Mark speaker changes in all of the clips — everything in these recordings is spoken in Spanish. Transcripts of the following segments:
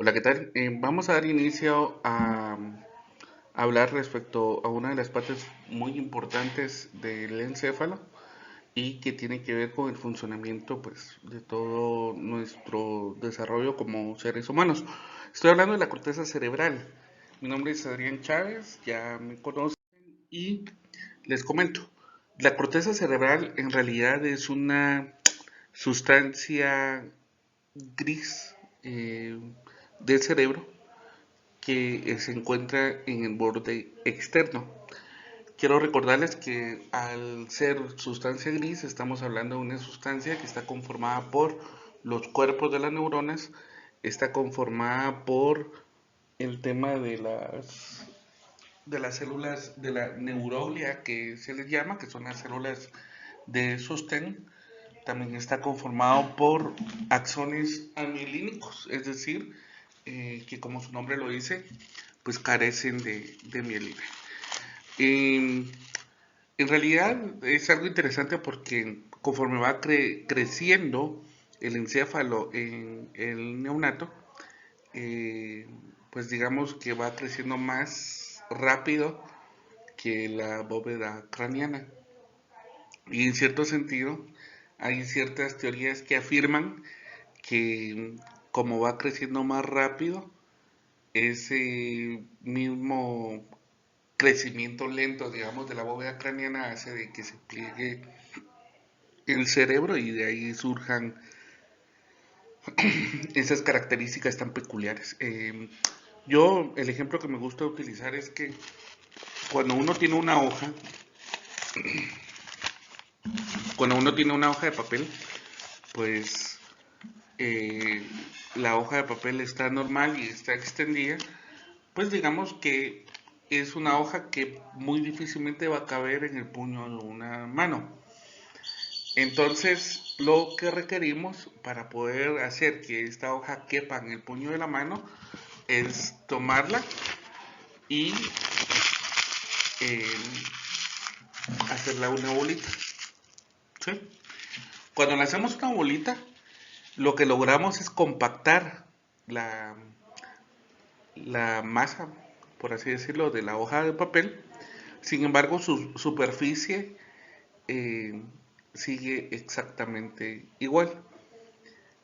Speaker 1: Hola, ¿qué tal? Vamos a dar inicio a hablar respecto a una de las partes muy importantes del encéfalo y que tiene que ver con el funcionamiento, pues, de todo nuestro desarrollo como seres humanos. Estoy hablando de la corteza cerebral. Mi nombre es Adrián Chávez, ya me conocen y les comento. La corteza cerebral en realidad es una sustancia gris del cerebro que se encuentra en el borde externo. Quiero recordarles que al ser sustancia gris estamos hablando de una sustancia que está conformada por los cuerpos de las neuronas, está conformada por el tema de las células de la neuroglia que se les llama, que son las células de sostén. También está conformado por axones amielínicos, es decir, que como su nombre lo dice, pues carecen de mielina. Eh, en realidad es algo interesante porque conforme va creciendo el encéfalo en el neonato, eh, pues digamos que va creciendo más rápido que la bóveda craneana. Y en cierto sentido, hay ciertas teorías que afirman que como va creciendo más rápido, ese mismo crecimiento lento, digamos, de la bóveda craneana hace de que se pliegue el cerebro y de ahí surjan esas características tan peculiares. Yo, el ejemplo que me gusta utilizar es que cuando uno tiene una hoja, cuando uno tiene una hoja de papel, pues eh, la hoja de papel está normal y está extendida, pues digamos que es una hoja que muy difícilmente va a caber en el puño de una mano. Entonces, lo que requerimos para poder hacer que esta hoja quepa en el puño de la mano es tomarla y eh, hacerla una bolita. ¿Sí? Cuando le hacemos una bolita, lo que logramos es compactar la, la masa, por así decirlo, de la hoja de papel. Sin embargo, su superficie eh, sigue exactamente igual.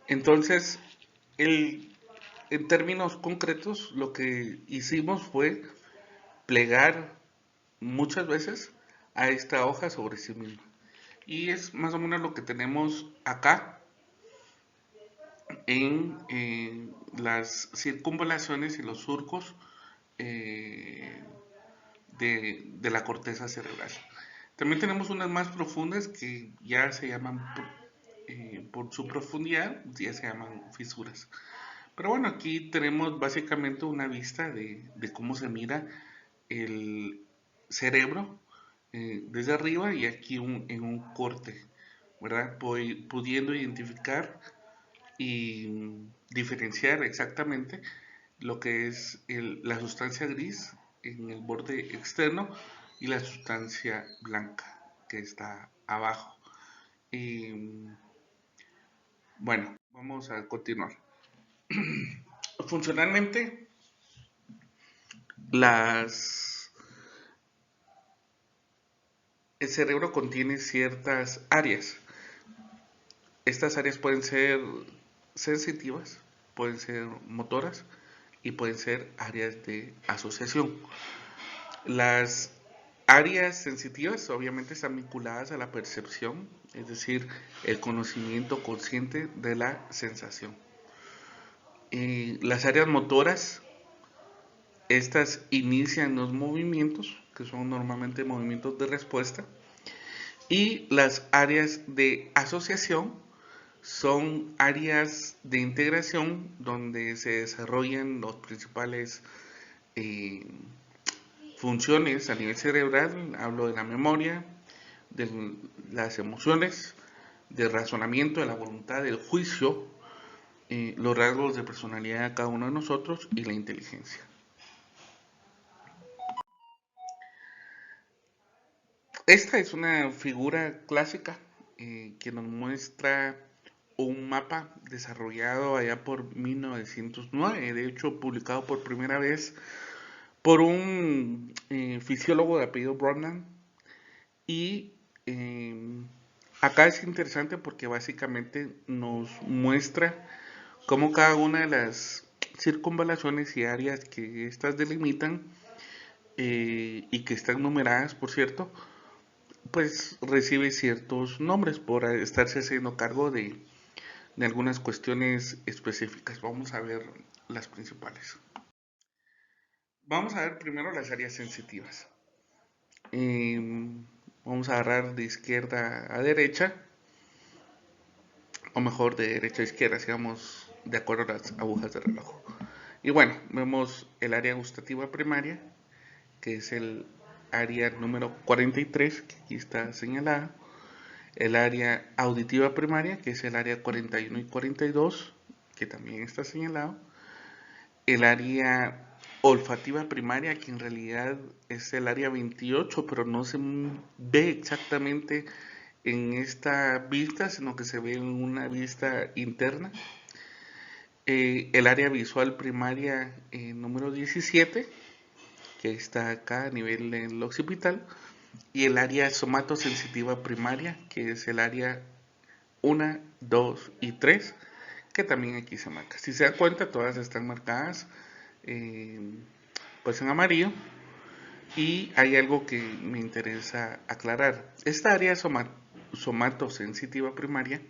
Speaker 1: Entonces, el, en términos concretos, lo que hicimos fue plegar muchas veces a esta hoja sobre sí misma. Y es más o menos lo que tenemos acá en las circunvalaciones y los surcos eh, de la corteza cerebral. También tenemos unas más profundas que ya se llaman, por su profundidad, ya se llaman fisuras. Pero bueno, aquí tenemos básicamente una vista de cómo se mira el cerebro desde arriba y aquí en un corte, ¿verdad? Pudiendo identificar y diferenciar exactamente lo que es la sustancia gris en el borde externo y la sustancia blanca que está abajo. Y bueno, vamos a continuar. Funcionalmente, las, el cerebro contiene ciertas áreas. Estas áreas pueden ser sensitivas, pueden ser motoras y pueden ser áreas de asociación. Las áreas sensitivas obviamente están vinculadas a la percepción, es decir, el conocimiento consciente de la sensación. Y las áreas motoras, estas inician los movimientos, que son normalmente movimientos de respuesta, y las áreas de asociación son áreas de integración donde se desarrollan los principales eh, funciones a nivel cerebral. Hablo de la memoria, de las emociones, del razonamiento, de la voluntad, del juicio, los rasgos de personalidad de cada uno de nosotros y la inteligencia. Esta es una figura clásica que nos muestra un mapa desarrollado allá por 1909, de hecho publicado por primera vez por un fisiólogo de apellido Brodmann. Y acá es interesante porque básicamente nos muestra cómo cada una de las circunvalaciones y áreas que estas delimitan y que están numeradas, por cierto, pues recibe ciertos nombres por estarse haciendo cargo de algunas cuestiones específicas. Vamos a ver las principales. Vamos a ver primero las áreas sensitivas. Vamos a agarrar de izquierda a derecha, o mejor de derecha a izquierda, si vamos de acuerdo a las agujas de reloj. Y bueno, vemos el área gustativa primaria, que es el área número 43, que aquí está señalada. El área auditiva primaria, que es el área 41 y 42, que también está señalado. El área olfativa primaria, que en realidad es el área 28, pero no se ve exactamente en esta vista, sino que se ve en una vista interna. El área visual primaria número 17, que está acá a nivel del occipital, y el área somatosensitiva primaria, que es el área 1, 2 y 3, que también aquí se marca. Si se dan cuenta, todas están marcadas eh, pues en amarillo. Y hay algo que me interesa aclarar. Esta área somatosensitiva primaria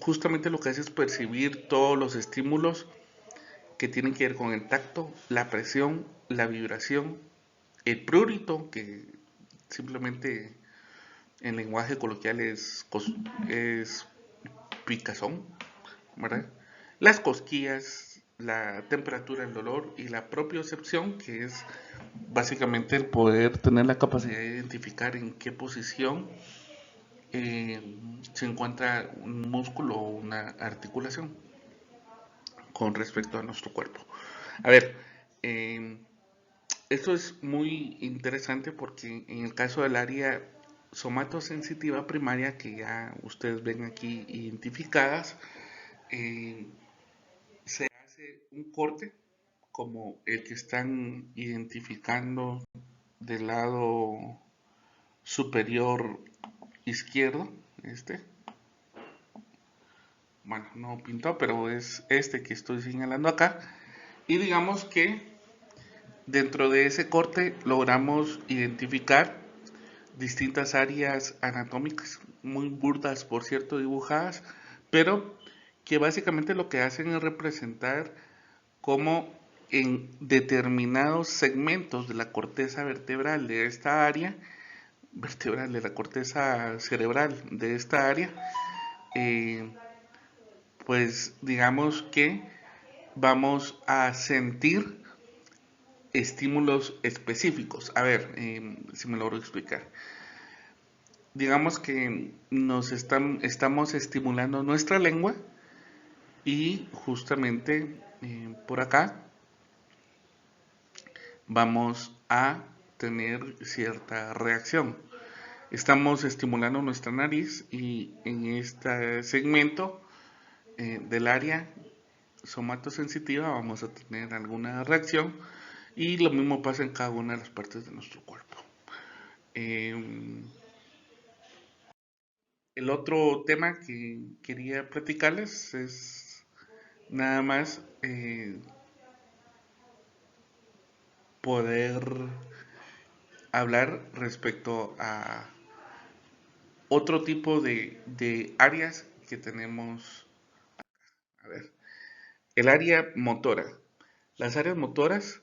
Speaker 1: justamente lo que hace es percibir todos los estímulos que tienen que ver con el tacto, la presión, la vibración, el prurito, que simplemente en lenguaje coloquial es picazón, ¿verdad? Las cosquillas, la temperatura, el dolor y la propiocepción, que es básicamente el poder tener la capacidad de identificar en qué posición se encuentra un músculo o una articulación con respecto a nuestro cuerpo. A ver, eh, esto es muy interesante porque en el caso del área somatosensitiva primaria, que ya ustedes ven aquí identificadas, eh, se hace un corte como el que están identificando del lado superior izquierdo, este, bueno, no pintó, pero es este que estoy señalando acá, y digamos que dentro de ese corte logramos identificar distintas áreas anatómicas, muy burdas por cierto dibujadas, pero que básicamente lo que hacen es representar cómo en determinados segmentos de la corteza vertebral de esta área, vertebral de la corteza cerebral de esta área, eh, pues digamos que vamos a sentir estímulos específicos. A ver, si me logro explicar. Digamos que estamos estimulando nuestra lengua y justamente por acá vamos a tener cierta reacción. Estamos estimulando nuestra nariz y en este segmento del área somatosensitiva vamos a tener alguna reacción y lo mismo pasa en cada una de las partes de nuestro cuerpo. El otro tema que quería platicarles es nada más poder hablar respecto a otro tipo de áreas que tenemos. A ver, el área motora. Las áreas motoras,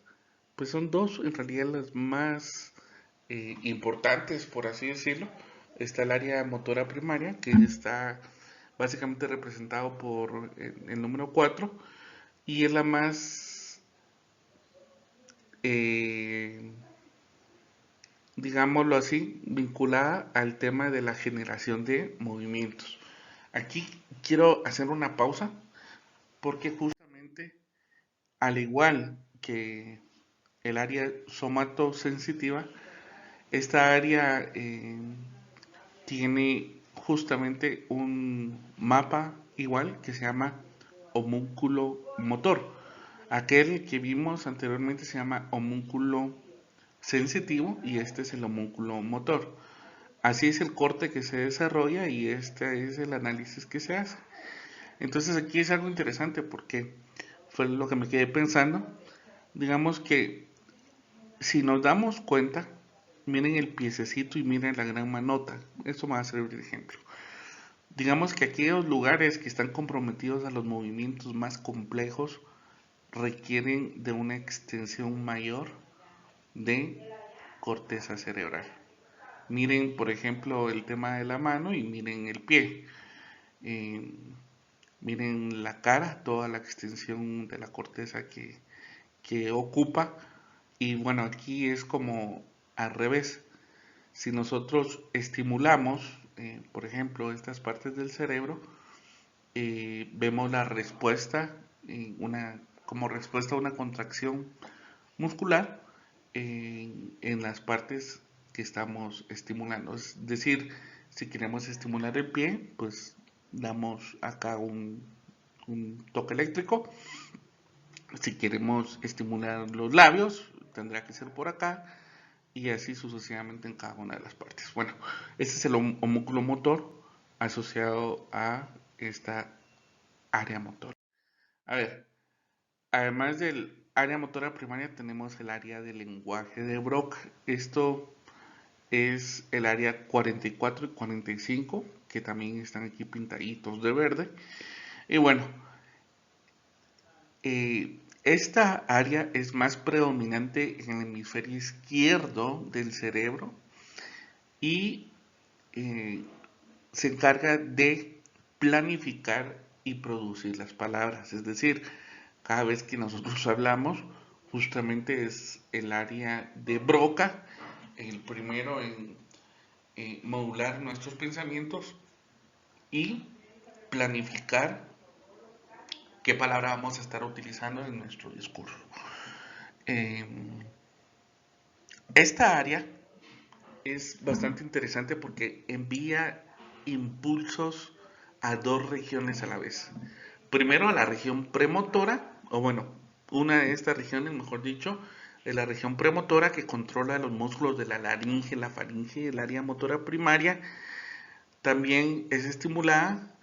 Speaker 1: pues son dos en realidad las más importantes, por así decirlo. Está el área motora primaria, que está básicamente representado por el número 4 y es la más, eh, digámoslo así, vinculada al tema de la generación de movimientos. Aquí quiero hacer una pausa porque justamente al igual que el área somatosensitiva, esta área tiene justamente un mapa igual que se llama homúnculo motor. Aquel que vimos anteriormente se llama homúnculo sensitivo y este es el homúnculo motor. Así es el corte que se desarrolla y este es el análisis que se hace. Entonces aquí es algo interesante porque fue lo que me quedé pensando. Digamos que si nos damos cuenta, miren el piececito y miren la gran manota. Esto me va a servir de ejemplo. Digamos que aquellos lugares que están comprometidos a los movimientos más complejos requieren de una extensión mayor de corteza cerebral. Miren, por ejemplo, el tema de la mano y miren el pie. Eh, Miren la cara, toda la extensión de la corteza que ocupa. Y bueno, aquí es como al revés. Si nosotros estimulamos, por ejemplo, estas partes del cerebro, vemos la respuesta, como respuesta a una contracción muscular en las partes que estamos estimulando. Es decir, si queremos estimular el pie, pues damos acá un toque eléctrico. Si queremos estimular los labios, tendrá que ser por acá y así sucesivamente en cada una de las partes. Bueno, este es el homúnculo motor asociado a esta área motora. A ver, además del área motora primaria tenemos el área del lenguaje de Broca. Esto es el área 44 y 45, que también están aquí pintaditos de verde. Y bueno, esta área es más predominante en el hemisferio izquierdo del cerebro y eh, se encarga de planificar y producir las palabras. Es decir, cada vez que nosotros hablamos, justamente es el área de Broca, el primero en modular nuestros pensamientos y planificar qué palabra vamos a estar utilizando en nuestro discurso. Eh, esta área es bastante interesante porque envía impulsos a dos regiones a la vez. Primero a la región premotora, o bueno, una de estas regiones, mejor dicho, es la región premotora que controla los músculos de la laringe, la faringe y el área motora primaria. También es estimulada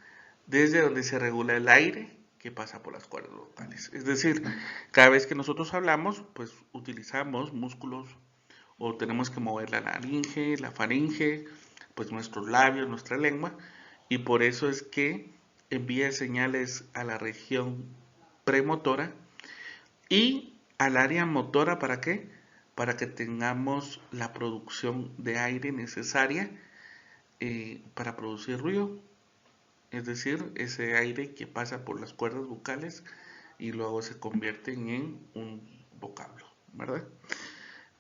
Speaker 1: desde donde se regula el aire que pasa por las cuerdas vocales. Es decir, cada vez que nosotros hablamos, pues utilizamos músculos o tenemos que mover la laringe, la faringe, pues nuestros labios, nuestra lengua, y por eso es que envía señales a la región premotora y al área motora. ¿Para qué? Para que tengamos la producción de aire necesaria para producir ruido, es decir, ese aire que pasa por las cuerdas vocales y luego se convierten en un vocablo, ¿verdad?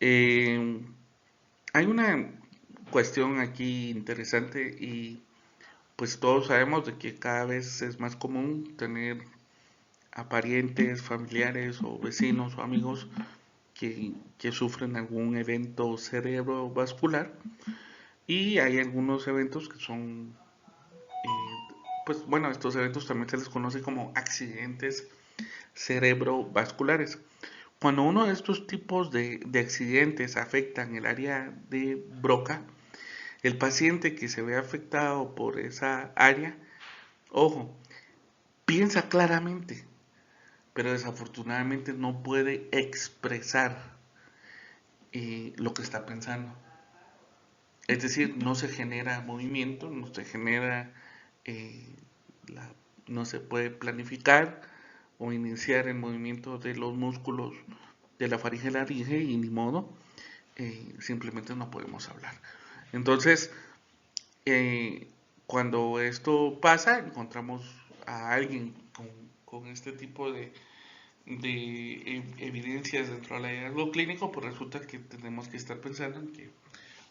Speaker 1: Eh, Hay una cuestión aquí interesante y pues todos sabemos de que cada vez es más común tener a parientes, familiares o vecinos o amigos que sufren algún evento cerebrovascular y hay algunos eventos que son, pues bueno, estos eventos también se les conoce como accidentes cerebrovasculares. Cuando uno de estos tipos de accidentes afectan el área de Broca, el paciente que se ve afectado por esa área, ojo, piensa claramente, pero desafortunadamente no puede expresar lo que está pensando. Es decir, no se genera movimiento, no se genera, eh, la- no se puede planificar o iniciar el movimiento de los músculos de la faringe y laringe y ni modo, simplemente no podemos hablar. Entonces, eh, cuando esto pasa, encontramos a alguien con este tipo de evidencias dentro del hallazgo clínico, pues resulta que tenemos que estar pensando en que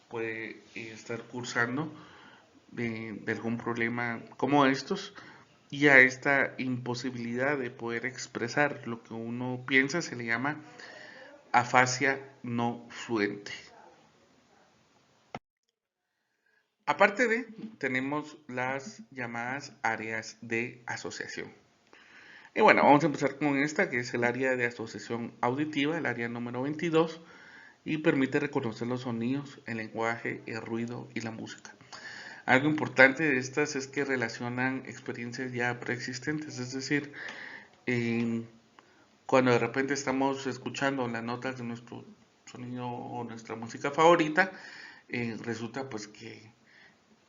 Speaker 1: puede estar cursando de algún problema como estos y a esta imposibilidad de poder expresar lo que uno piensa se le llama afasia no fluente. Aparte de, tenemos las llamadas áreas de asociación. Y bueno, vamos a empezar con esta, que es el área de asociación auditiva, el área número 22, y permite reconocer los sonidos, el lenguaje, el ruido y la música. Algo importante de estas es que relacionan experiencias ya preexistentes, es decir, eh, cuando de repente estamos escuchando las notas de nuestro sonido o nuestra música favorita, resulta pues que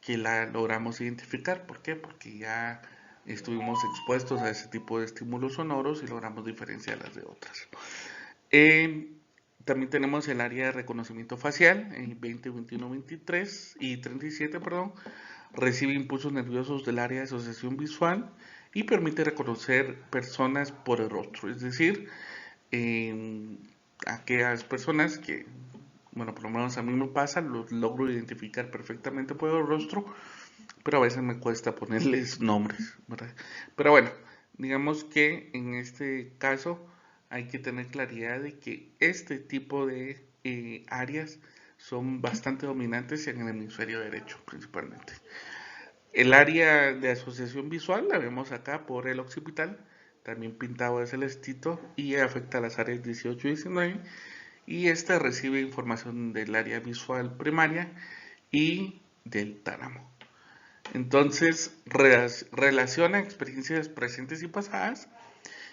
Speaker 1: la logramos identificar. ¿Por qué? Porque ya estuvimos expuestos a ese tipo de estímulos sonoros y logramos diferenciarlas de otras. Eh, También tenemos el área de reconocimiento facial en 20, 21, 23 y 37, perdón. Recibe impulsos nerviosos del área de asociación visual y permite reconocer personas por el rostro. Es decir, eh, aquellas personas que, bueno, por lo menos a mí me pasa, los logro identificar perfectamente por el rostro, pero a veces me cuesta ponerles nombres, ¿verdad? Pero bueno, digamos que en este caso hay que tener claridad de que este tipo de áreas son bastante dominantes en el hemisferio derecho principalmente. El área de asociación visual la vemos acá por el occipital, también pintado de celestito y afecta a las áreas 18 y 19 y esta recibe información del área visual primaria y del tálamo. Entonces relaciona experiencias presentes y pasadas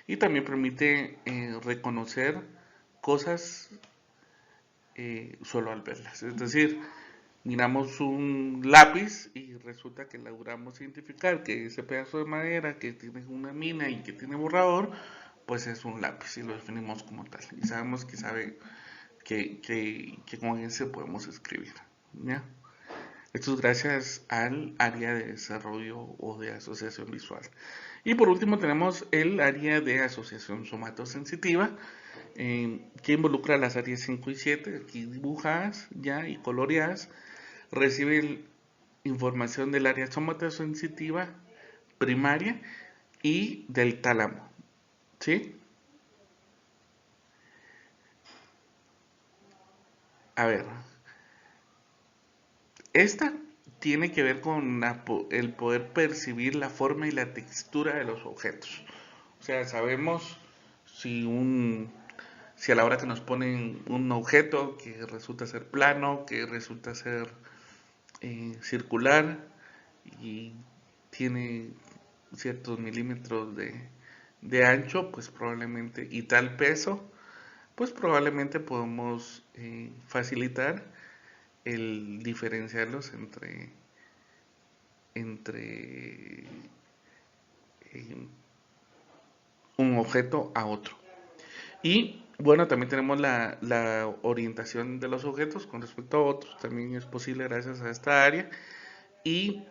Speaker 1: y también permite reconocer cosas solo al verlas. Es decir, miramos un lápiz y resulta que logramos identificar que ese pedazo de madera que tiene una mina y que tiene borrador, pues es un lápiz y lo definimos como tal. Y sabemos que que con ese podemos escribir. ¿Ya? Esto es gracias al área de desarrollo o de asociación visual. Y por último tenemos el área de asociación somatosensitiva, que involucra las áreas 5 y 7, aquí dibujadas ya y coloreadas. Recibe información del área somatosensitiva primaria y del tálamo. ¿Sí? A ver, esta tiene que ver con el poder percibir la forma y la textura de los objetos. O sea, sabemos si si a la hora que nos ponen un objeto que resulta ser plano, que resulta ser circular y tiene ciertos milímetros de ancho, pues probablemente, y tal peso, pues probablemente podemos facilitar el diferenciarlos entre eh, un objeto a otro. Y bueno, también tenemos la orientación de los objetos con respecto a otros, también es posible gracias a esta área. Y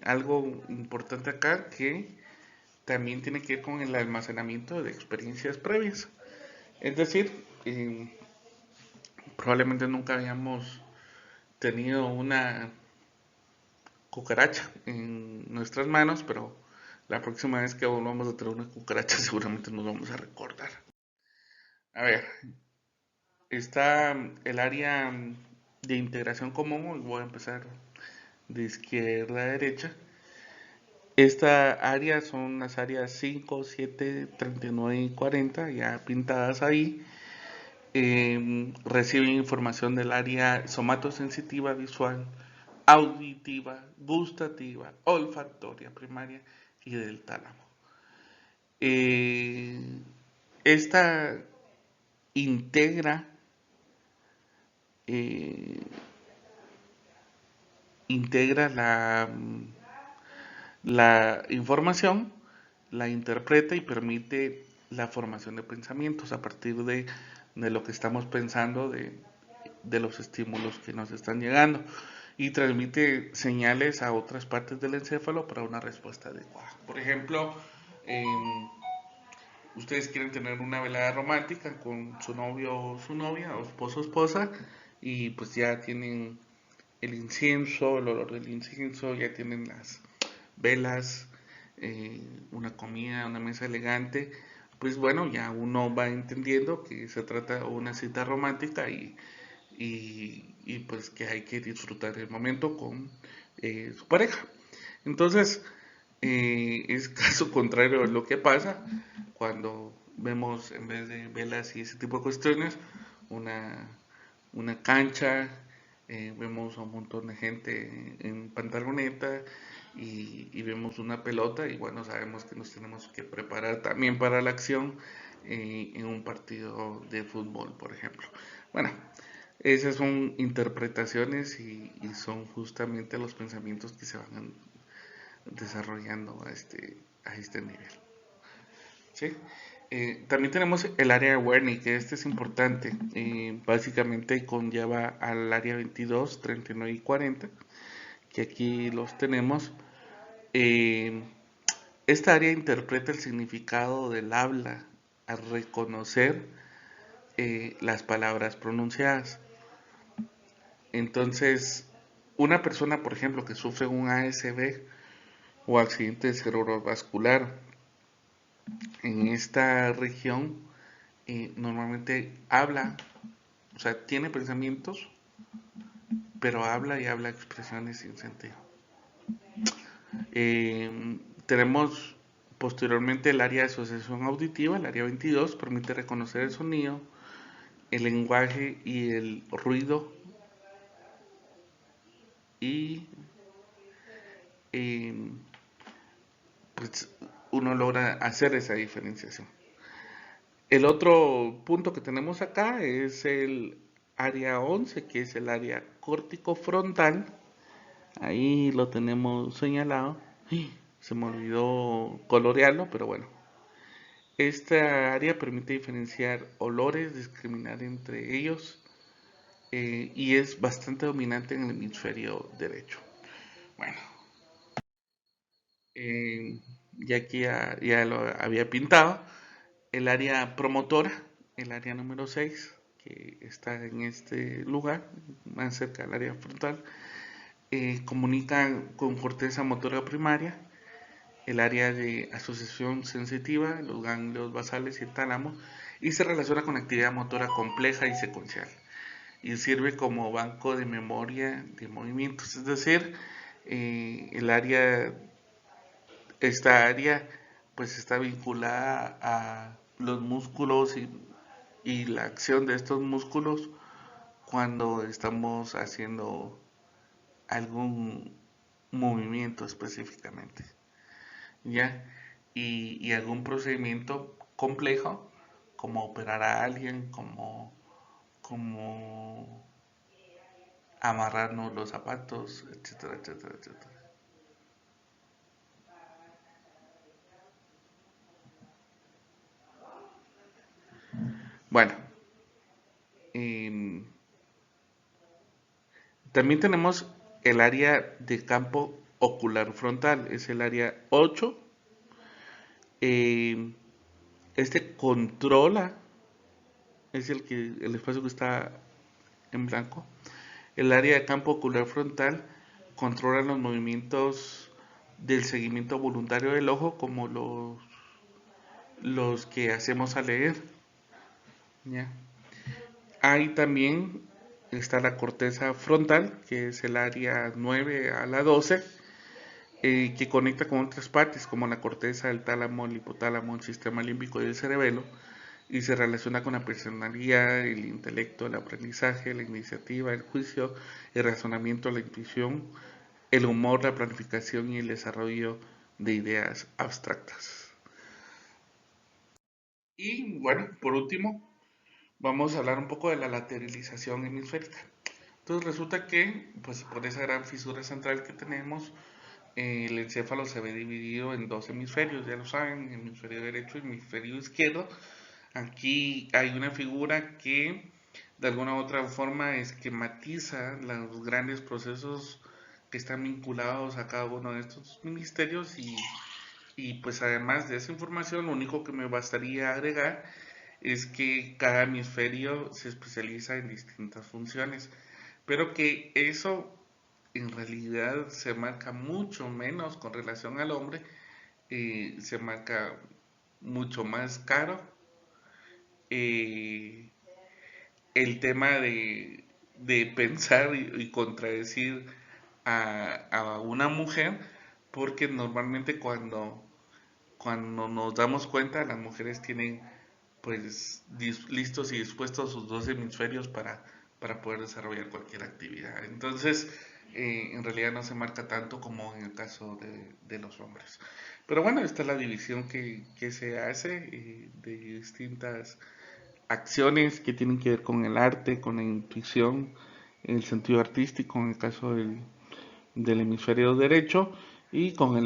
Speaker 1: algo importante acá que también tiene que ver con el almacenamiento de experiencias previas. Es decir, probablemente nunca habíamos tenido una cucaracha en nuestras manos, pero la próxima vez que volvamos a tener una cucaracha seguramente nos vamos a recordar. A ver, está el área de integración común, voy a empezar de izquierda a derecha. Esta área son las áreas 5, 7, 39 y 40, ya pintadas ahí. Reciben información del área somatosensitiva visual, auditiva, gustativa, olfactoria primaria y del tálamo. Eh, Esta integra, eh, integra la información, la interpreta y permite la formación de pensamientos a partir de lo que estamos pensando, de los estímulos que nos están llegando y transmite señales a otras partes del encéfalo para una respuesta adecuada. Por ejemplo, eh, ustedes quieren tener una velada romántica con su novio o su novia, o esposo o esposa, y pues ya tienen el incienso, el olor del incienso, ya tienen las velas, una comida, una mesa elegante, pues bueno, ya uno va entendiendo que se trata de una cita romántica y y pues que hay que disfrutar el momento con su pareja. Entonces, es caso contrario a lo que pasa cuando vemos, en vez de velas y ese tipo de cuestiones, una, una cancha, vemos a un montón de gente en pantaloneta y vemos una pelota y bueno, sabemos que nos tenemos que preparar también para la acción en un partido de fútbol, por ejemplo. Bueno, esas son interpretaciones y son justamente los pensamientos que se van desarrollando a este nivel. ¿Sí? También tenemos el área de Wernicke, que este es importante. Básicamente conlleva al área 22, 39 y 40, que aquí los tenemos. Eh, esta área interpreta el significado del habla al reconocer las palabras pronunciadas. Entonces, una persona, por ejemplo, que sufre un ASV o accidente cerebrovascular en esta región, normalmente habla, o sea, tiene pensamientos, pero habla y habla expresiones sin sentido. Tenemos posteriormente el área de asociación auditiva, el área 22, permite reconocer el sonido, el lenguaje y el ruido y eh, pues uno logra hacer esa diferenciación. El otro punto que tenemos acá es el área 11, que es el área córtico frontal. Ahí lo tenemos señalado. Se me olvidó colorearlo, pero bueno. Esta área permite diferenciar olores, discriminar entre ellos y es bastante dominante en el hemisferio derecho. Bueno, ya aquí ya lo había pintado. El área promotora, el área número 6, que está en este lugar, más cerca del área frontal, comunica con corteza motora primaria, el área de asociación sensitiva, los ganglios basales y el tálamo, y se relaciona con actividad motora compleja y secuencial. Y sirve como banco de memoria de movimientos, es decir, el área, esta área pues está vinculada a los músculos y la acción de estos músculos cuando estamos haciendo algún movimiento específicamente, ¿ya? Y algún procedimiento complejo, como operar a alguien, como amarrarnos los zapatos, etcétera, etcétera, etcétera. Bueno, em, también tenemos el área de campo ocular frontal, es el área 8. Em, este controla, es el espacio que está en blanco. El área de campo ocular frontal controla los movimientos del seguimiento voluntario del ojo, como los que hacemos al leer. ¿Ya? Ahí también está la corteza frontal, que es el área 9 a la 12, que conecta con otras partes, como la corteza, el tálamo, el hipotálamo, el sistema límbico y el cerebelo, y se relaciona con la personalidad, el intelecto, el aprendizaje, la iniciativa, el juicio, el razonamiento, la intuición, el humor, la planificación y el desarrollo de ideas abstractas. Y bueno, por último, vamos a hablar un poco de la lateralización hemisférica. Entonces resulta que, pues por esa gran fisura central que tenemos, el encéfalo se ve dividido en dos hemisferios, ya lo saben, hemisferio derecho y hemisferio izquierdo. Aquí hay una figura que de alguna u otra forma esquematiza los grandes procesos que están vinculados a cada uno de estos ministerios y pues además de esa información, lo único que me bastaría agregar es que cada hemisferio se especializa en distintas funciones, pero que eso en realidad se marca mucho menos con relación al hombre, se marca mucho más caro. eh, el tema de pensar y contradecir a una mujer, porque normalmente cuando nos damos cuenta, las mujeres tienen pues listos y dispuestos sus dos hemisferios para poder desarrollar cualquier actividad. Entonces, en realidad no se marca tanto como en el caso de los hombres. Pero bueno, esta es la división que se hace de distintas acciones que tienen que ver con el arte, con la intuición, el sentido artístico en el caso del hemisferio derecho y con el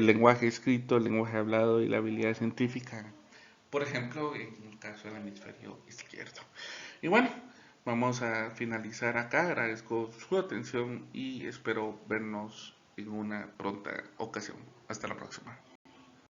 Speaker 1: lenguaje escrito, el lenguaje hablado y la habilidad científica, por ejemplo, en el caso del hemisferio izquierdo. Y bueno, vamos a finalizar acá. Agradezco su atención y espero vernos en una pronta ocasión. Hasta la próxima.